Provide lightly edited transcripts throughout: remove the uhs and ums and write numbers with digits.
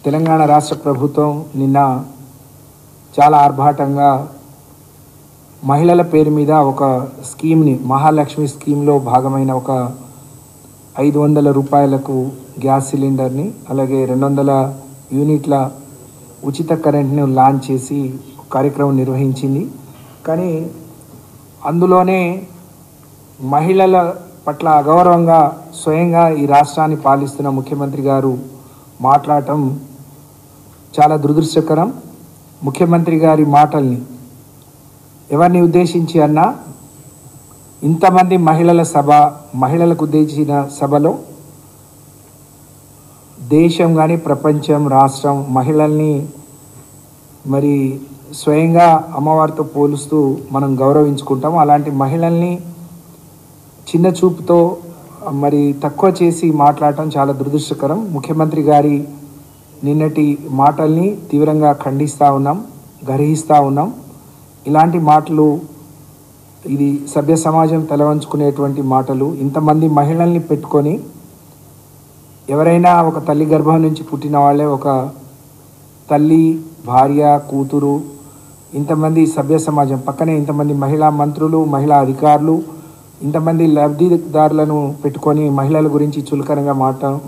తెలంగాణ రాష్ట్ర ప్రభుత్వం నిన్న చాలా ఆర్భాటంగా మహిళల పేరు మీద ఒక స్కీమ్ని మహాలక్ష్మి స్కీమ్లో భాగమైన ఒక 500 రూపాయలకు గ్యాస్ సిలిండర్ని అలాగే 200 యూనిట్ల ఉచిత కరెంట్ను లాంచ్ చేసి కార్యక్రమం నిర్వహించింది. కానీ అందులోనే మహిళల పట్ల అగౌరవంగా స్వయంగా ఈ రాష్ట్రాన్ని పాలిస్తున్న ముఖ్యమంత్రి గారు మాట్లాడటం చాలా దురదృష్టకరం. ముఖ్యమంత్రి గారి మాటల్ని ఎవరిని ఉద్దేశించి అన్నా ఇంతమంది మహిళల సభ, మహిళలకు ఉద్దేశించిన సభలో దేశం కానీ ప్రపంచం, రాష్ట్రం మహిళల్ని మరి స్వయంగా అమ్మవారితో పోలుస్తూ మనం గౌరవించుకుంటాం. అలాంటి మహిళల్ని చిన్న చూపుతో మరి తక్కువ చేసి మాట్లాడటం చాలా దురదృష్టకరం. ముఖ్యమంత్రి గారి నిన్నటి మాటల్ని తీవ్రంగా ఖండిస్తూ ఉన్నాం, గర్హిస్తూ ఉన్నాం. ఇలాంటి మాటలు ఇది సభ్య సమాజం తలవంచుకునేటువంటి మాటలు. ఇంతమంది మహిళల్ని పెట్టుకొని ఎవరైనా ఒక తల్లి గర్భం నుంచి పుట్టిన వాళ్ళే ఒక తల్లి, భార్య, కూతురు, ఇంతమంది సభ్య సమాజం పక్కనే ఇంతమంది మహిళా మంత్రులు, మహిళా అధికారులు, ఇంతమంది లబ్ధిదారులను పెట్టుకొని మహిళల గురించి చులకనగా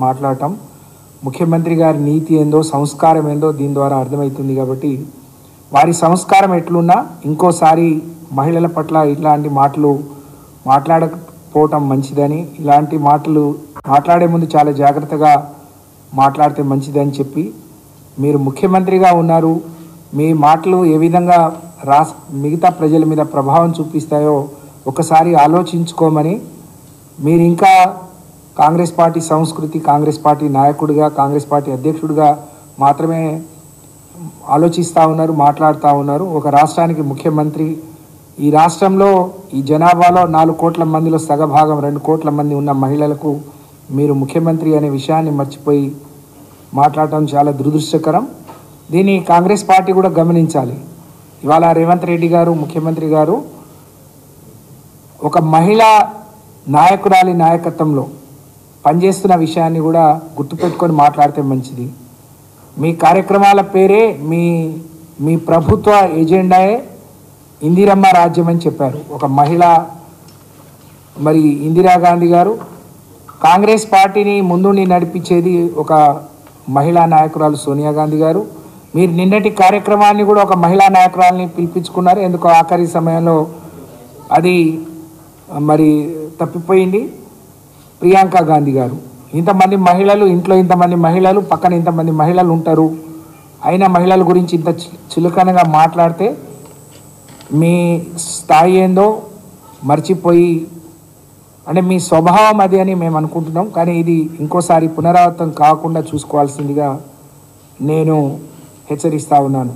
మాట్లాడటం ముఖ్యమంత్రి గారి నీతి ఏందో, సంస్కారం ఏందో దీని ద్వారా అర్థమవుతుంది. కాబట్టి వారి సంస్కారం ఎట్లున్నా ఇంకోసారి మహిళల పట్ల ఇట్లాంటి మాటలు మాట్లాడకపోవటం మంచిదని, ఇలాంటి మాటలు మాట్లాడే ముందు చాలా జాగ్రత్తగా మాట్లాడితే మంచిదని చెప్పి, మీరు ముఖ్యమంత్రిగా ఉన్నారు, మీ మాటలు ఏ విధంగా మిగతా ప్రజల మీద ప్రభావం చూపిస్తాయో ఒకసారి ఆలోచించుకోమని, మీరు ఇంకా కాంగ్రెస్ పార్టీ సంస్కృతి, కాంగ్రెస్ పార్టీ నాయకుడిగా, కాంగ్రెస్ పార్టీ అధ్యక్షుడిగా మాత్రమే ఆలోచిస్తూ ఉన్నారు, మాట్లాడుతూ ఉన్నారు. ఒక రాష్ట్రానికి ముఖ్యమంత్రి, ఈ రాష్ట్రంలో ఈ జనాభాలో 4 కోట్ల మందిలో సగభాగం 2 కోట్ల మంది ఉన్న మహిళలకు మీరు ముఖ్యమంత్రి అనే విషయాన్ని మర్చిపోయి మాట్లాడటం చాలా దురదృష్టకరం. దీన్ని కాంగ్రెస్ పార్టీ కూడా గమనించాలి. ఇవాళ రేవంత్ రెడ్డి గారు, ముఖ్యమంత్రి గారు ఒక మహిళా నాయకురాలి నాయకత్వంలో పనిచేస్తున్న విషయాన్ని కూడా గుర్తుపెట్టుకొని మాట్లాడితే మంచిది. మీ కార్యక్రమాల పేరే మీ ప్రభుత్వ ఎజెండాయే ఇందిరమ్మ రాజ్యం అని చెప్పారు. ఒక మహిళ మరి ఇందిరాగాంధీ గారు, కాంగ్రెస్ పార్టీని ముందుండి నడిపించేది ఒక మహిళా నాయకురాలు సోనియా గాంధీ గారు. మీరు నిన్నటి కార్యక్రమాన్ని కూడా ఒక మహిళా నాయకురాలని పిలిపించుకున్నారు. ఎందుకో ఆఖరి సమయంలో అది మరి తప్పిపోయింది. ప్రియాంక గాంధీ గారు, ఇంతమంది మహిళలు, ఇంట్లో ఇంతమంది మహిళలు, పక్కన ఇంతమంది మహిళలు ఉంటారు, అయినా మహిళల గురించి ఇంత చులకనగా మాట్లాడితే మీ స్థాయి ఏందో మర్చిపోయి, అంటే మీ స్వభావం అది అని మేము అనుకుంటున్నాం. కానీ ఇది ఇంకోసారి పునరావృతం కాకుండా చూసుకోవాల్సిందిగా నేను హెచ్చరిస్తూ ఉన్నాను.